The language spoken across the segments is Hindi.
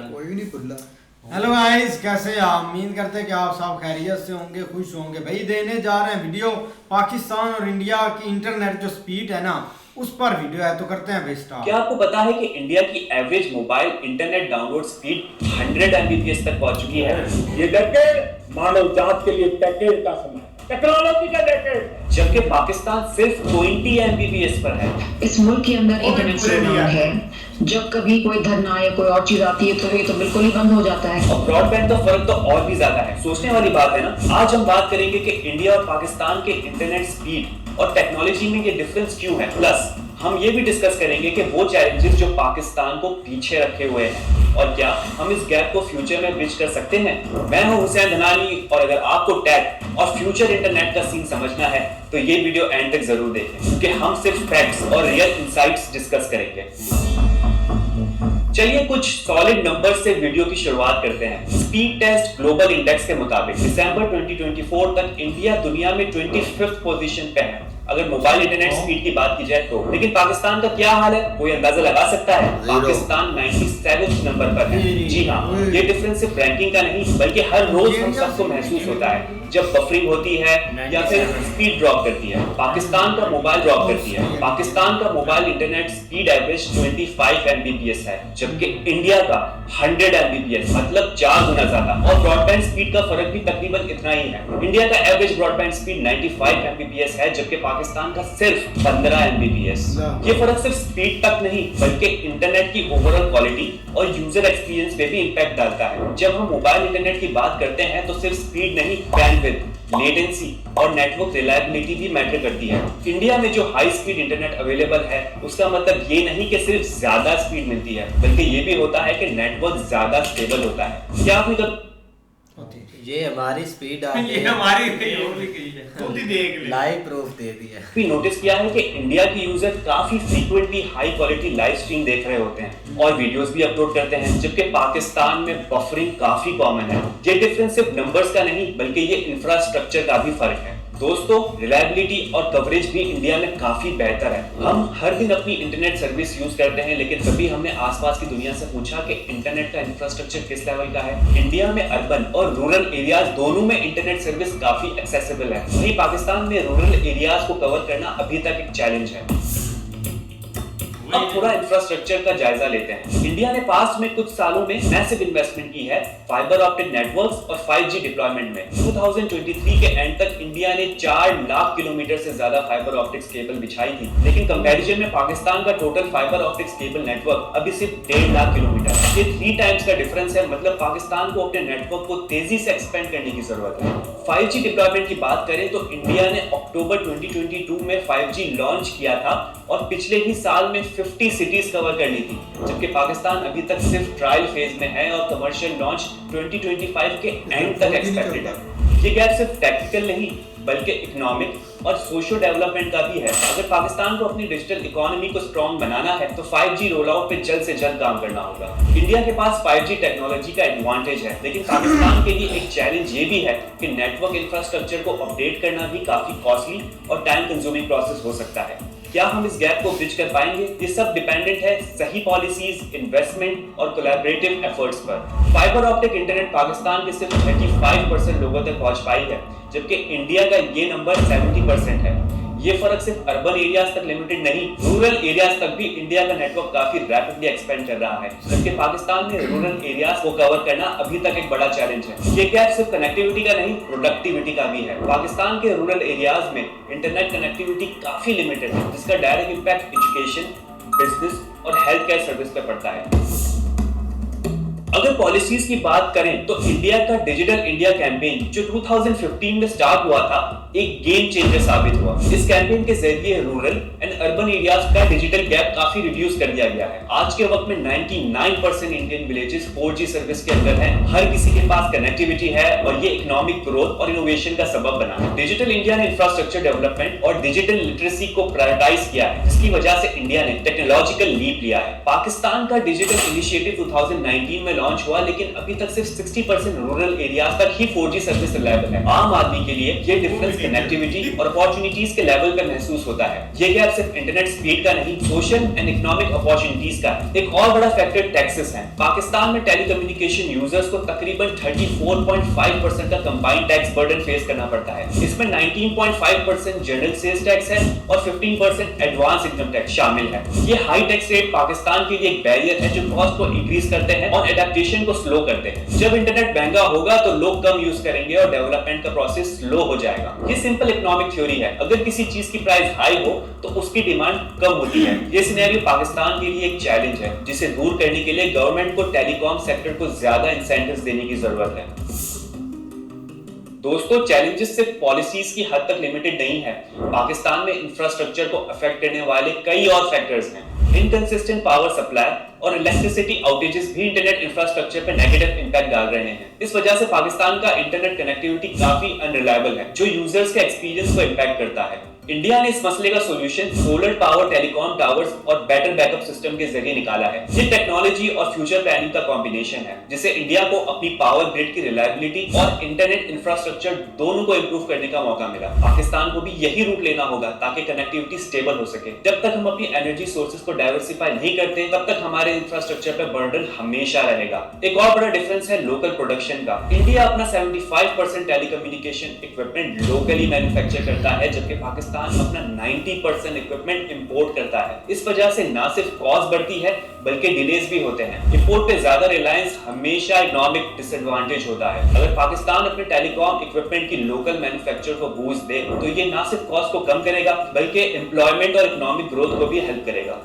कोई नहीं खुला। हेलो गाइस, कैसे आप? उम्मीद करते हैं कि आप सब खैरियत से होंगे, खुश होंगे। भाई देने जा रहे हैं वीडियो पाकिस्तान और इंडिया की इंटरनेट जो स्पीड है ना, उस पर वीडियो है, तो करते हैं भाई स्टार्ट। क्या आपको पता है कि इंडिया की average mobile internet download speed 100 Mbps तक पहुंच चुकी है? ये डेकेड मानव जात के लिए डेकेड का समय, टेक्नोलॉजी का डेकेड। जबकि पाकिस्तान सिर्फ 20 Mbps पर है। इस मुल्क के अंदर इंटरनेट स्लोडाउन है। जब कभी कोई धरना या कोई और चीज आती है तो ये तो बिल्कुल ही बंद हो जाता है। और ब्रॉडबैंड का फर्क तो और भी ज्यादा है। सोचने वाली बात है ना। आज हम बात करेंगे कि इंडिया और पाकिस्तान के इंटरनेट स्पीड और टेक्नोलॉजी में ये डिफरेंस क्यों है। प्लस हम ये भी डिस्कस करेंगे कि वो चैलेंजेस जो पाकिस्तान को पीछे रखे हुए हैं और क्या हम इस गैप को फ्यूचर में ब्रिज कर सकते हैं। मैं हूं हुसैन धनानी और अगर आपको टेक और फ्यूचर इंटरनेट का सीन समझना है तो ये वीडियो एंड तक जरूर देखें, क्योंकि हम सिर्फ फैक्ट्स और रियल इंसाइट्स डिस्कस करेंगे। चलिए कुछ सॉलिड नंबर से वीडियो की शुरुआत करते हैं। स्पीड टेस्ट ग्लोबल इंडेक्स के मुताबिक दिसंबर 2024 तक इंडिया दुनिया में 25th पोजीशन पे है अगर मोबाइल इंटरनेट स्पीड की बात की जाए तो। लेकिन पाकिस्तान का क्या हाल है, कोई अंदाजा लगा सकता है? पाकिस्तान 97 नंबर पर है। जी हाँ, ये डिफरेंस सिर्फ रैंकिंग का नहीं बल्कि हर रोज हम सबको महसूस होता है जब बफरिंग होती है या फिर स्पीड ड्रॉप करती है। पाकिस्तान का मोबाइल ड्रॉप करती है। पाकिस्तान का mobile internet speed average 25 Mbps है, जबकि इंडिया का 100 Mbps, मतलब 4 गुना ज्यादा। और ब्रॉडबैंड स्पीड का फर्क भी तकरीबन इतना ही है। इंडिया का एवरेज ब्रॉडबैंड स्पीड 95 Mbps है, जबकि पाकिस्तान का सिर्फ 15 Mbps। ये फर्क सिर्फ स्पीड तक नहीं बल्कि इंटरनेट की ओवरऑल क्वालिटी और यूजर एक्सपीरियंस पे भी इंपैक्ट डालता है। जब हम मोबाइल इंटरनेट की बात करते हैं तो सिर्फ स्पीड नहीं, बैंडविड्थ, लेटेंसी और नेटवर्क रिलायबिलिटी भी मैटर करती है। इंडिया में जो हाई स्पीड इंटरनेट अवेलेबल है उसका मतलब ये नहीं कि सिर्फ ज्यादा स्पीड मिलती है, बल्कि ये भी होता है कि नेटवर्क ज्यादा स्टेबल होता है। क्या आपने कभी ये हमारी स्पीड आ ये हमारी खुद ही देख ले। लाइव प्रूफ दे दिया। भी नोटिस किया है कि इंडिया के यूजर काफी frequently high quality live stream देख रहे होते हैं और वीडियोस भी अपलोड करते हैं, जबकि पाकिस्तान में बफरिंग काफी कॉमन है। ये डिफरेंस सिर्फ नंबर्स का नहीं बल्कि ये इंफ्रास्ट्रक्चर का भी फर्क है। दोस्तों, रिलायबिलिटी और कवरेज भी इंडिया में काफी बेहतर है। हम हर दिन अपनी इंटरनेट सर्विस यूज करते हैं, लेकिन कभी हमने आसपास की दुनिया से पूछा कि इंटरनेट का इंफ्रास्ट्रक्चर किस लेवल का है। इंडिया में अर्बन और रूरल एरियाज दोनों में इंटरनेट सर्विस काफी एक्सेसिबल है। वहीं पाकिस्तान में रूरल एरियाज को कवर करना अभी तक एक चैलेंज है। अब थोड़ा इंफ्रास्ट्रक्चर का जायजा लेते हैं। इंडिया ने पास्ट में कुछ सालों में मैसिव इन्वेस्टमेंट की है फाइबर ऑप्टिक नेटवर्क्स और 5G डिप्लॉयमेंट में। 2023 के एंड तक इंडिया ने 4 लाख किलोमीटर से ज्यादा फाइबर ऑप्टिक्स केबल बिछाई थी, लेकिन कंपैरिजन में पाकिस्तान का total fibre optics cable network अभी सिर्फ 1.5 लाख किलोमीटर है। ये 3 टाइम्स का डिफरेंस है। मतलब पाकिस्तान को अपने नेटवर्क को तेजी से एक्सपेंड करने की जरूरत है। 5G डिप्लॉयमेंट की बात करें तो इंडिया ने अक्टूबर 2022 में 5G लॉन्च किया था और पिछले ही साल में 50 सिटीज कवर कर ली थी, जबकि पाकिस्तान अभी तक सिर्फ ट्रायल फेज में है और कमर्शियल लॉन्च 2025 के एंड तक एक्सपेक्टेड है। ये गैप सिर्फ टेक्निकल नहीं बल्कि इकोनॉमिक और सोशल डेवलपमेंट का भी है। अगर पाकिस्तान को अपनी डिजिटल इकोनॉमी को स्ट्रॉन्ग बनाना है तो 5G रोल आउट पे जल्द से जल्द काम करना होगा। इंडिया के पास 5G टेक्नोलॉजी का एडवांटेज है, लेकिन पाकिस्तान के लिए एक चैलेंज ये भी है कि नेटवर्क इंफ्रास्ट्रक्चर को अपडेट करना भी काफी कॉस्टली और टाइम कंज्यूमिंग प्रोसेस हो सकता है। क्या हम इस गैप को ब्रिज कर पाएंगे? ये सब डिपेंडेंट है सही पॉलिसीज, इन्वेस्टमेंट और कोलैबोरेटिव एफर्ट्स पर। फाइबर ऑप्टिक इंटरनेट पाकिस्तान के सिर्फ 35% लोगों तक पहुंच पाई है, जबकि इंडिया का ये नंबर 70% है। ये फर्क सिर्फ अर्बन एरियाज तक लिमिटेड नहीं, रूरल एरियाज तक भी इंडिया का नेटवर्क काफी रैपिडली एक्सपेंड कर रहा है, जबकि पाकिस्तान में रूरल एरियाज को कवर करना अभी तक एक बड़ा चैलेंज है। ये गैप सिर्फ कनेक्टिविटी का नहीं, प्रोडक्टिविटी का भी है। पाकिस्तान के रूरल एरियाज में इंटरनेट कनेक्टिविटी काफी लिमिटेड है, जिसका डायरेक्ट इंपैक्ट एजुकेशन, बिजनेस और हेल्थ केयर सर्विस पे पड़ता है। अगर पॉलिसीज की बात करें तो इंडिया का डिजिटल इंडिया कैंपेन जो 2015 में स्टार्ट हुआ था एक गेम चेंजर साबित हुआ। इस कैंपेन के जरिए रूरल एंड अर्बन एरियाज का डिजिटल गैप काफी रिड्यूस कर दिया गया है। आज के वक्त में 99% इंडियन विलेजेस 4G सर्विस के अंदर हैं। हर किसी के पास कनेक्टिविटी है और ये इकोनॉमिक ग्रोथ और इनोवेशन का सबब बना है। डिजिटल इंडिया ने इंफ्रास्ट्रक्चर डेवलपमेंट और डिजिटल लिटरेसी को प्रायोरिटाइज किया है, जिसकी वजह से इंडिया ने टेक्नोलॉजिकल लीप लिया है। पाकिस्तान का डिजिटल इनिशिएटिव 2019 में लॉन्च हुआ, लेकिन अभी तक सिर्फ 60% रूरल एरियाज तक ही 4G सर्विस रिलायबल है। आम आदमी के लिए ये डिफरेंस कनेक्टिविटी और अपॉर्चुनिटीज के लेवल पर महसूस होता है। ये गैप सिर्फ इंटरनेट स्पीड का नहीं, सोशल एंड इकोनॉमिक अपॉर्चुनिटीज का है। एक और बड़ा फैक्टर टैक्सेस है। पाकिस्तान में टेलीकम्युनिकेशन यूजर्स को तकरीबन 34.5% का कंबाइंड टैक्स बर्डन फेस करना पड़ता है। इसमें 19.5% जनरल सेल्स टैक्स है और 15% एडवांस इनकम टैक्स शामिल है। ये हाई टैक्स रेट पाकिस्तान के लिए एक बैरियर है जो कॉस्ट को इंक्रीज करते हैं और एडेप्टेशन को स्लो करते हैं। जब इंटरनेट महंगा होगा तो लोग कम यूज करेंगे और डेवलपमेंट का प्रोसेस स्लो हो जाएगा। ये सिंपल इकोनॉमिक थ्योरी है। अगर किसी चीज की प्राइस हाई हो तो उसकी डिमांड कम होती है। ये सिनेरियो पाकिस्तान के लिए एक चैलेंज है जिसे दूर करने के लिए गवर्नमेंट को टेलीकॉम सेक्टर को ज्यादा इंसेंटिव्स देने की जरूरत है। दोस्तों, चैलेंजेस सिर्फ पॉलिसीज की हद तक लिमिटेड नहीं है। पाकिस्तान में इंफ्रास्ट्रक्चर को अफेक्ट करने वाले कई और फैक्टर्स हैं। इनकंसिस्टेंट पावर सप्लाई और इलेक्ट्रिसिटी आउटेजेस भी इंटरनेट इंफ्रास्ट्रक्चर पर नेगेटिव इंपैक्ट डाल रहे हैं। इस वजह से पाकिस्तान का इंटरनेट कनेक्टिविटी काफी अनरिलायबल है, जो यूजर्स के एक्सपीरियंस को इंपैक्ट करता है। इंडिया ने इस मसले का solution solar power, telecom towers और बेटर बैकअप सिस्टम के जरिए निकाला है। ये टेक्नोलॉजी और फ्यूचर प्लानिंग का कॉम्बिनेशन है जिसे इंडिया को अपनी पावर ग्रिड की रिलायबिलिटी और इंटरनेट इंफ्रास्ट्रक्चर दोनों को इंप्रूव करने का मौका मिला। पाकिस्तान को भी यही रूट लेना होगा ताकि कनेक्टिविटी स्टेबल हो सके। जब तक हम अपनी एनर्जी सोर्सेज को डाइवर्सिफाई नहीं करते, तब तक हमारे इंफ्रास्ट्रक्चर पर बर्डन हमेशा रहेगा। एक और बड़ा डिफरेंस है लोकल प्रोडक्शन का। इंडिया अपना 75% टेलीकम्युनिकेशन इक्विपमेंट लोकली मैन्युफैक्चर करता है, जबकि पाकिस्तान अपना 90% इक्विपमेंट इंपोर्ट करता है। इस वजह से ना सिर्फ कॉस्ट बढ़ती है बल्कि डिलेज भी होते हैं। इंपोर्ट पे ज्यादा रिलायंस हमेशा इकोनॉमिक डिसएडवांटेज होता है। अगर पाकिस्तान अपने टेलीकॉम इक्विपमेंट की लोकल मैन्युफैक्चर को बूस्ट दे तो ये ना सिर्फ कॉस्ट को कम करेगा बल्कि एम्प्लॉयमेंट और इकोनॉमिक ग्रोथ को भी हेल्प करेगा।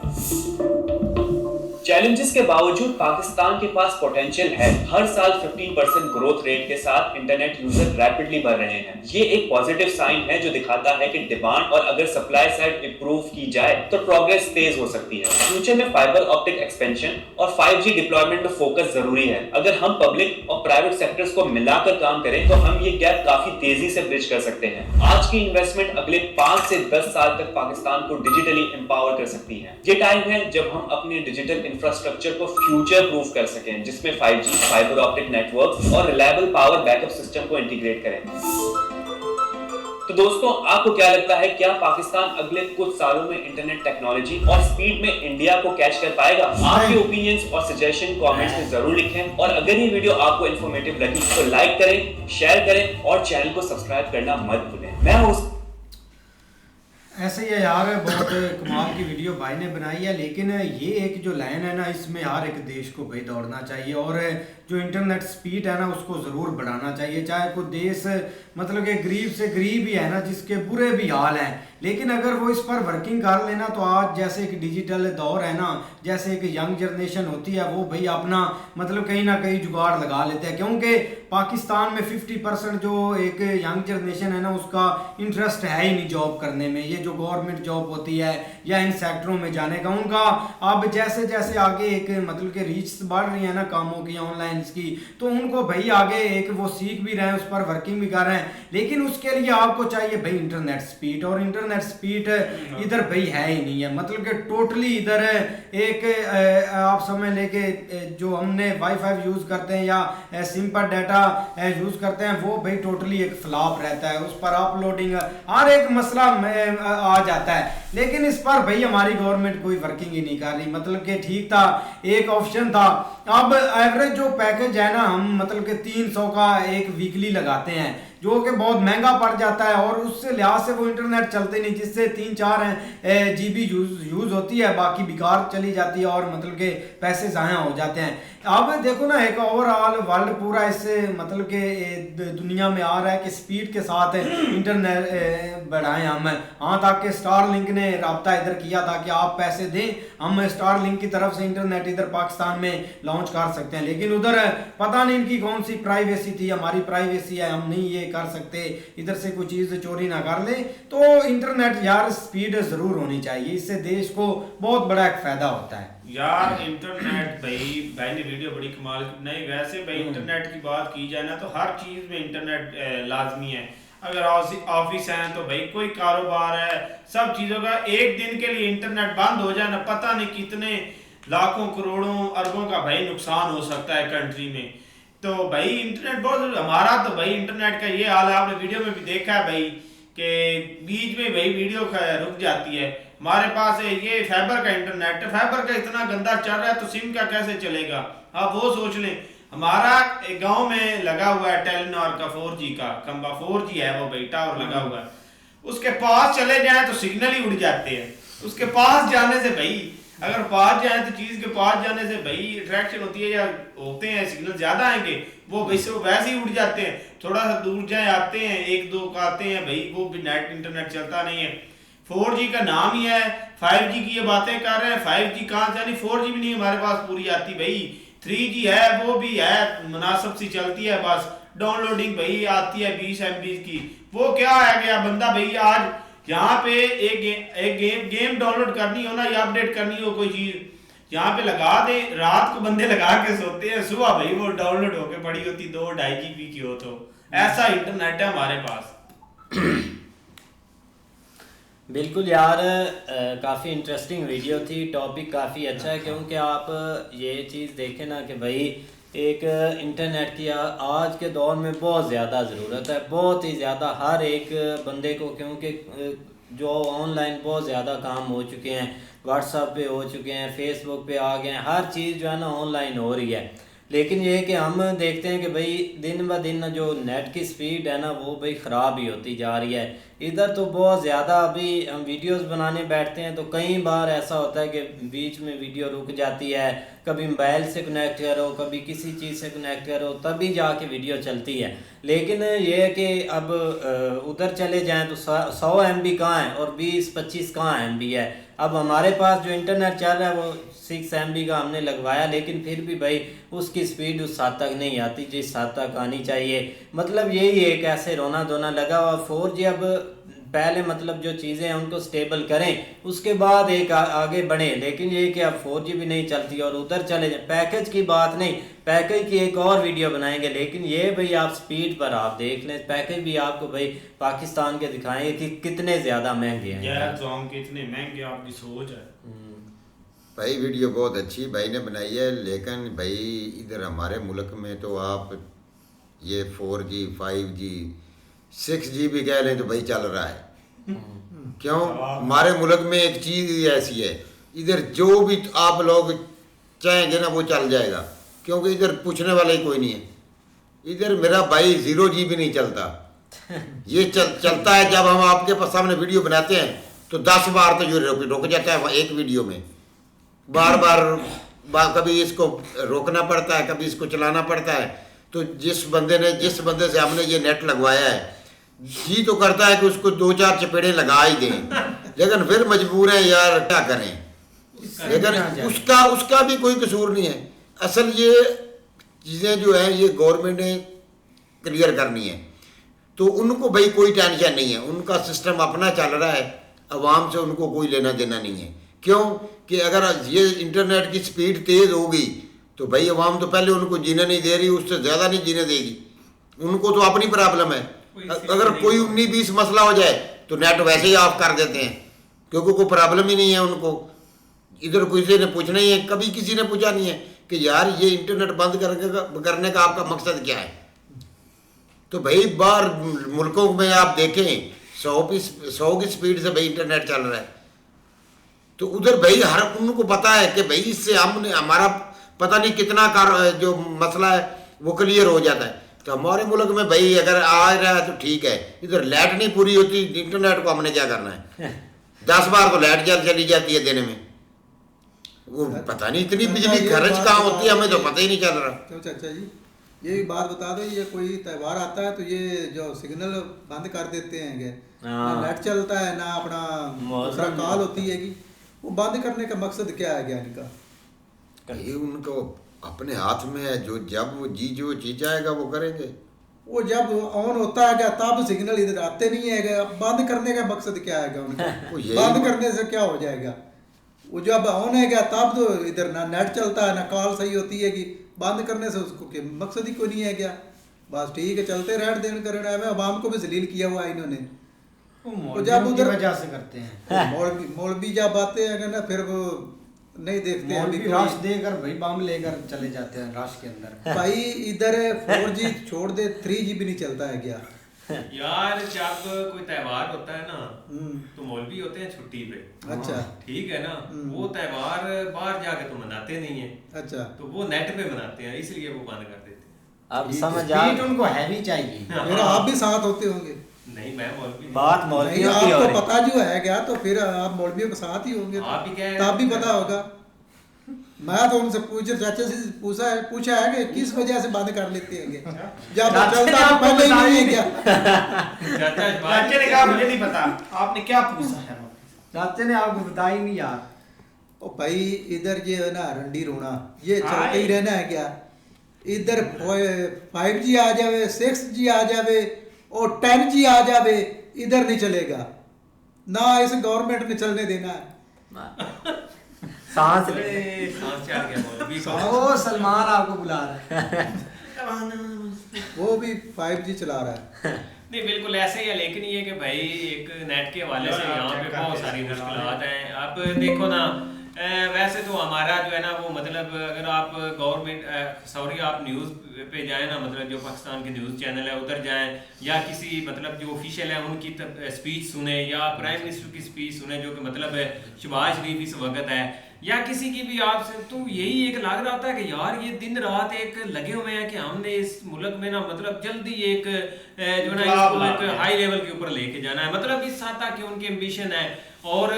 चैलेंजेस के बावजूद पाकिस्तान के पास पोटेंशियल है। हर साल 15% ग्रोथ रेट के साथ इंटरनेट यूजर रैपिडली बढ़ रहे हैं। ये एक पॉजिटिव साइन है जो दिखाता है कि डिमांड और अगर सप्लाई साइड इंप्रूव की जाए तो प्रोग्रेस तेज हो सकती है। फ्यूचर में फाइबर ऑप्टिक एक्सपेंशन और 5G डिप्लॉयमेंट में फोकस जरूरी है। अगर हम पब्लिक और प्राइवेट सेक्टर्स को मिलाकर काम करें तो हम ये गैप काफी तेजी से ब्रिज कर सकते हैं। आज की इन्वेस्टमेंट अगले 5 से 10 साल तक पाकिस्तान को डिजिटली एम्पावर कर सकती है। ये टाइम है जब हम अपने डिजिटल इंफ्रास्ट्रक्चर को फ्यूचर प्रूफ कर सकें, जिसमें 5G, फाइबर ऑप्टिक नेटवर्क और रिलायबल पावर बैकअप सिस्टम को इंटीग्रेट करें। तो दोस्तों, आपको क्या लगता है, क्या पाकिस्तान अगले कुछ सालों में इंटरनेट टेक्नोलॉजी और स्पीड में इंडिया को कैच कर पाएगा? आपके ओपिनियंस और सजेशन कमेंट्स में जरूर लिखें और अगर ये वीडियो आपको इन्फॉर्मेटिव लगी तो लाइक करें, शेयर करें और चैनल को सब्सक्राइब करना मत भूलें। मैं हूं ऐसे ही है यार, बहुत कमाल की वीडियो भाई ने बनाई है, लेकिन ये एक जो लाइन है ना, इसमें हर एक देश को भाई दौड़ना चाहिए और जो इंटरनेट स्पीड है ना उसको ज़रूर बढ़ाना चाहिए। चाहे कोई देश मतलब कि गरीब से गरीब ही है ना, जिसके बुरे भी हाल हैं, लेकिन अगर वो इस पर वर्किंग कर लेना तो आज जैसे एक डिजिटल दौर है ना, जैसे एक यंग जनरेशन होती है, वो भाई अपना मतलब कहीं ना कहीं जुगाड़ लगा लेते हैं। क्योंकि पाकिस्तान में 50% जो एक यंग जनरेशन है ना, उसका इंटरेस्ट है ही नहीं जॉब करने में। ये जो गवर्नमेंट जॉब होती है या इन सेक्टरों में जाने का, उनका अब जैसे जैसे आगे एक मतलब कि रीच बढ़ रही है ना कामों की, ऑनलाइन की, तो उनको भाई आगे एक वो सीख भी रहे हैं, उस पर वर्किंग भी कर रहे हैं। लेकिन उसके लिए आपको चाहिए भाई इंटरनेट स्पीड, और इंटरनेट स्पीड इधर भाई है ही नहीं है। मतलब कि टोटली इधर एक आप समझ लेके जो हमने वाईफाई यूज करते हैं या सिंपल डाटा यूज करते हैं, वो भाई टोटली एक फ्लॉप रहता है। उस पर अपलोडिंग हर एक मसला आ जाता है, लेकिन इस पर भाई हमारी गवर्नमेंट कोई वर्किंग ही नहीं कर रही। मतलब कि ठीक था, एक ऑप्शन था, अब एवरेज जो पैकेज है ना, हम मतलब कि 300 का एक वीकली लगाते हैं, जो कि बहुत महंगा पड़ जाता है और उससे लिहाज से वो इंटरनेट चलते नहीं, जिससे 3-4 GB यूज होती है, बाकी बेकार चली जाती है और मतलब के पैसे ज़ाया हो जाते हैं। अब देखो ना, एक ओवरऑल वर्ल्ड पूरा इससे मतलब के दुनिया में आ रहा है कि स्पीड के साथ इंटरनेट बढ़ाएं हम। हाँ, ताकि स्टारलिंक ने राब्ता इधर किया था कि आप पैसे दें, हम स्टारलिंक की तरफ से इंटरनेट इधर पाकिस्तान में लॉन्च कर सकते हैं, लेकिन उधर पता नहीं इनकी कौन सी प्राइवेसी थी। हमारी प्राइवेसी है, हम नहीं ये कर सकते, इधर से कोई चीज चोरी ना कर ले। तो इंटरनेट यार स्पीड जरूर होनी चाहिए, इससे देश को बहुत बड़ा एक फायदा होता है यार। इंटरनेट भाई ने वीडियो बड़ी कमाल की बनाई। वैसे भाई इंटरनेट की बात की जाए ना तो हर चीज में इंटरनेट लाजमी है। अगर ऑफिस है तो भाई कोई कारोबार है, सब चीजों का एक दिन के लिए इंटरनेट बंद हो जाए ना, पता नहीं कितने लाखों करोड़ों अरबों का भाई नुकसान हो सकता है कंट्री में। तो भाई इंटरनेट बहुत हमारा तो भाई इंटरनेट का ये हाल है, आपने वीडियो में भी देखा है भाई कि बीच में भाई वीडियो रुक जाती है। हमारे पास है ये फाइबर का इंटरनेट है, फाइबर का इतना गंदा चल रहा है तो सिम का कैसे चलेगा, आप वो सोच लें। हमारा एक गांव में लगा हुआ है टेलीनॉर का 4G का खंबा, 4G है वो भाई, टावर लगा हुआ है, उसके पास चले जाए तो सिग्नल ही उड़ जाते हैं। उसके पास जाने से भाई, अगर पास जाए तो चीज के पास जाने से भाई अट्रैक्शन होती है या होते हैं, सिग्नल ज्यादा आएंगे वो वैसे ही उड़ जाते हैं। थोड़ा सा दूर जाए आते हैं, एक दो का आते हैं भाई, वो भी नेट इंटरनेट चलता नहीं है। 4G का नाम ही है, 5G की ये बातें कर रहे हैं, 5G कहाँ से, यानी 4G भी नहीं हमारे पास पूरी आती भाई। 3G है, वो भी है मुनासिब सी चलती है, बस डाउनलोडिंग भाई आती है 20 MB की। वो क्या है गया बंदा भाई, आज यहाँ पे एक गेम डाउनलोड करनी हो ना या अपडेट करनी हो कोई चीज, यहाँ पे लगा दे, रात को बंदे लगा के सोते हैं, सुबह भाई वो डाउनलोड होके पड़ी होती 2-2.5 GB की हो। तो ऐसा इंटरनेट है हमारे पास। बिल्कुल यार, काफ़ी इंटरेस्टिंग वीडियो थी, टॉपिक काफ़ी अच्छा है, क्योंकि आप ये चीज़ देखें ना कि भाई एक इंटरनेट की आज के दौर में बहुत ज़्यादा ज़रूरत है, बहुत ही ज़्यादा हर एक बंदे को, क्योंकि जो ऑनलाइन बहुत ज़्यादा काम हो चुके हैं, व्हाट्सएप पे हो चुके हैं, फेसबुक पे आ गए हैं, हर चीज़ जो है ना ऑनलाइन हो रही है। लेकिन ये कि हम देखते हैं कि भाई दिन ब दिन जो नेट की स्पीड है ना वो भाई ख़राब ही होती जा रही है। इधर तो बहुत ज़्यादा, अभी हम वीडियोस बनाने बैठते हैं तो कई बार ऐसा होता है कि बीच में वीडियो रुक जाती है, कभी मोबाइल से कनेक्ट करो, कभी किसी चीज़ से कनेक्ट करो, तभी जाके वीडियो चलती है। लेकिन ये है कि अब उधर चले जाएं तो 100 MB कहाँ है और 20-25 कहाँ MB है। अब हमारे पास जो इंटरनेट चल रहा है वो 6 MB का हमने लगवाया, लेकिन फिर भी भाई उसकी स्पीड उस हद तक नहीं आती जिस हद तक आनी चाहिए। मतलब यही एक ऐसे रोना धोना लगा हुआ। 4G अब पहले मतलब जो चीज़ें हैं उनको स्टेबल करें, उसके बाद एक आगे बढ़े, लेकिन ये कि अब 4G भी नहीं चलती और उधर चले जाए। पैकेज की बात नहीं, पैकेज की एक और वीडियो बनाएंगे, लेकिन ये भाई आप स्पीड पर आप देख लें, पैकेज भी आपको भाई पाकिस्तान के दिखाएंगे कि कितने ज़्यादा महंगे हैं यार, तो हम कितने महंगे आपकी सोच है। भाई वीडियो बहुत अच्छी भाई ने बनाई है, लेकिन भाई इधर हमारे मुल्क में तो आप ये 4G 5G 6G भी कह लें तो भाई चल रहा है। क्यों? हमारे मुल्क में एक चीज़ ऐसी है, इधर जो भी आप लोग चाहेंगे ना वो चल जाएगा, क्योंकि इधर पूछने वाला ही कोई नहीं है। इधर मेरा भाई 0G भी नहीं चलता। ये चलता है जब हम आपके पास सामने वीडियो बनाते हैं तो 10 बार तो जो रुक जाता है एक वीडियो में, बार बार कभी इसको रोकना पड़ता है, कभी इसको चलाना पड़ता है। तो जिस बंदे से हमने ये नेट लगवाया है, जी तो करता है कि उसको 2-4 चपेड़े लगा ही दें, लेकिन फिर मजबूर है यार, क्या करें। लेकिन उसका भी कोई कसूर नहीं है। असल ये चीज़ें जो है ये गवर्नमेंट ने क्लियर करनी है, तो उनको भाई कोई टेंशन नहीं है, उनका सिस्टम अपना चल रहा है, अवाम से उनको कोई लेना देना नहीं है। क्यों कि अगर ये इंटरनेट की स्पीड तेज़ होगी तो भाई अवाम तो पहले उनको जीने नहीं दे रही, उससे ज़्यादा नहीं जीने देगी, उनको तो अपनी प्रॉब्लम है। अगर कोई 19-20 मसला हो जाए तो नेट वैसे ही ऑफ कर देते हैं, क्योंकि कोई प्रॉब्लम ही नहीं है उनको। इधर किसी ने पूछना ही है, कभी किसी ने पूछा नहीं है कि यार ये इंटरनेट बंद करने का आपका मकसद क्या है। तो भाई बाहर मुल्कों में आप देखें 100 की स्पीड से भाई इंटरनेट चल रहा है, तो उधर भाई हर उनको पता है कि भाई इससे हमारा पता नहीं कितना जो मसला है वो क्लियर हो जाता है। तो हमारे मुल्क में भाई अगर आ रहा है तो ठीक है, इधर लाइट नहीं पूरी होती, इंटरनेट को हमने क्या करना है। 10 बार तो लाइट चली जाती है दिन में, वो पता नहीं इतनी बिजली खर्च कहाँ होती है, हमें तो पता ही नहीं चल रहा। क्यों चाचा जी, ये बात बता दो, ये कोई त्यौहार आता है तो ये जो सिग्नल बंद कर देते हैं, ना नेट चलता है ना अपना दूसरा कॉल होती है, कि वो बंद करने का मकसद क्या है ज्ञान का? ये उनको अपने हाथ में है, जो चीज आएगा वो करेंगे। वो जब ऑन होता है क्या तब सिग्नल इधर आते नहीं है, बंद करने का मकसद क्या है उनका? बंद करने से क्या हो जाएगा? वो जब ऑन है क्या तब तो इधर ना नेट चलता है ना कॉल सही होती है, कि बंद करने से उसको के मकसद ही कोई नहीं है क्या? बस ठीक है, चलते रहने देने करना है। आवाम को भी जलील किया हुआ है इन्होंने, तो जब उधर वजह से करते हैं। मौलवी जब आते हैं ना फिर वो नहीं देखते हैं अभी मौलवी कोई। रश देकर भाई बम लेकर चले जाते हैं रश के अंदर। भाई इधर 4G छोड़ दे 3G भी नहीं चलता है क्या? यार जब कोई त्योहार होता है ना हम्म। तो मौलवी होते हैं छुट्टी पे। अच्छा। ठीक है ना, वो त्योहार बाहर जाके तो मनाते नहीं है। अच्छा। तो वो नेट पे मनाते हैं, इसलिए वो बंद कर देते हैं। अब समझ आ स्पीड उनको हैवी चाहिए। फिर आप भी साथ होते होंगे? नहीं मैं मौलवी बात नहीं, मौलवियों की हो आपको रही। पता जो है क्या, तो फिर आप मौलवियों के साथ ही होंगे, आप भी क्या है? तब भी पता होगा। मैं तो उनसे चाचा से पूछा है कि किस वजह से बंद कर लेते हैं जब चाचा ने चलता तो आपको पहले ही नहीं है बताया क्या? चाचा इस बात चाचा ने कहा मुझे नहीं पता, आपने क्या पूछा है? चाचे ने आपको बताया ही नहीं यार। ओ भाई इधर ये है ना रंडी रोना, ये हाँ, चलते ही रहना है क्या? इधर 5G आ जावे, 6G आ जावे और 10G आ जावे, इधर नहीं चलेगा ना, इस गवर्नमेंट ने चलने देना है। सांस ले। अरे, सांस चढ़ गया मौलवी को। ओ सलमान आपको बुला रहा है। वो भी 5G चला रहा है। नहीं बिल्कुल ऐसे ही है, लेकिन ये कि भाई एक नेट के हवाले से यहाँ पे बहुत सारी मुश्किलात हैं। आप देखो ना, वैसे तो हमारा जो है ना वो मतलब अगर आप गवर्नमेंट आप न्यूज़ पे जाएं ना, मतलब जो पाकिस्तान के न्यूज़ चैनल है उधर जाएं, या किसी मतलब जो ऑफिशियल है उनकी स्पीच सुने, या प्राइम मिनिस्टर की स्पीच सुने जो कि मतलब शहबाज शरीफ इस वक्त है, या किसी की भी आपसे, तो यही एक लग रहा होता है कि यार ये दिन रात एक लगे हुए हैं कि हमने इस मुल्क में ना मतलब जल्दी एक जो है ना इसको एक हाई लेवल के ऊपर लेके जाना है, मतलब इस हद तक कि उनकी एम्बिशन है। और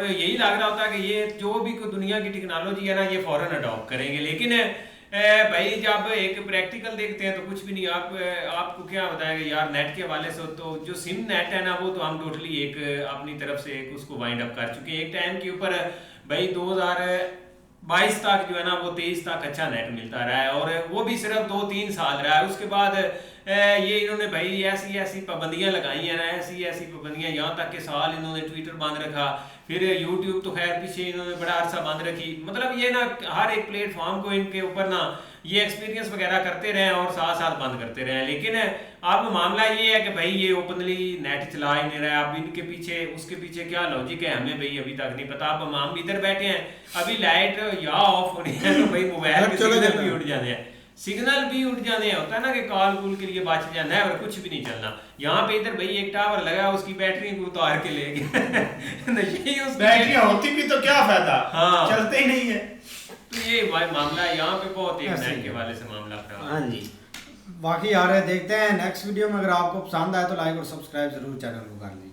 यही लग रहा होता है कि ये जो भी कोई दुनिया की टेक्नोलॉजी है ना ये फौरन अडॉप्ट करेंगे, लेकिन भाई जब एक प्रैक्टिकल देखते हैं तो कुछ भी नहीं। आपको क्या बताएगा यार नेट के हवाले से, तो जो सिम नेट है ना वो तो हम टोटली एक अपनी तरफ से एक उसको वाइंड अप कर चुके हैं। एक टाइम के ऊपर भाई 2022 तक जो है ना वो 23 तक अच्छा नेट मिलता रहा है, और वो भी सिर्फ 2-3 साल रहा है। उसके बाद ये इन्होंने भाई ऐसी पाबंदियां लगाई हैं ना, ऐसी पाबंदियां, यहाँ तक के साल इन्होंने ट्विटर बंद रखा, फिर यूट्यूब तो खैर पीछे इन्होंने बड़ा अरसा बंद रखी। मतलब ये ना हर एक प्लेटफॉर्म को इनके ऊपर ना ये एक्सपीरियंस वगैरह करते रहे और साथ साथ बंद करते रहे। लेकिन अब मामला ये है कि भाई ये ओपनली नेट चला ही नहीं रहा है। अब इनके पीछे उसके पीछे क्या लॉजिक है हमें भाई अभी तक नहीं पता। अब हम इधर बैठे हैं, अभी लाइट या ऑफ होनी है तो भाई मोबाइल के सिग्नल भी उठ जाते हैं, सिग्नल भी उठ जाने होता है ना कि कॉल कूल के लिए बच जाना है और कुछ भी नहीं चलना। यहाँ पे इधर भाई एक टावर लगा, उसकी बैटरी को उतार के ले गए यही उस बैटरी होती भी तो क्या फायदा, हाँ। चलते ही नहीं है। तो ये भाई मामला यहाँ पे बहुत एक नेट के हवाले से मामला खराब। हाँ जी, बाकी यार देखते हैं नेक्स्ट वीडियो में। अगर आपको पसंद आए तो लाइक और सब्सक्राइब जरूर चैनल को कर लीजिए।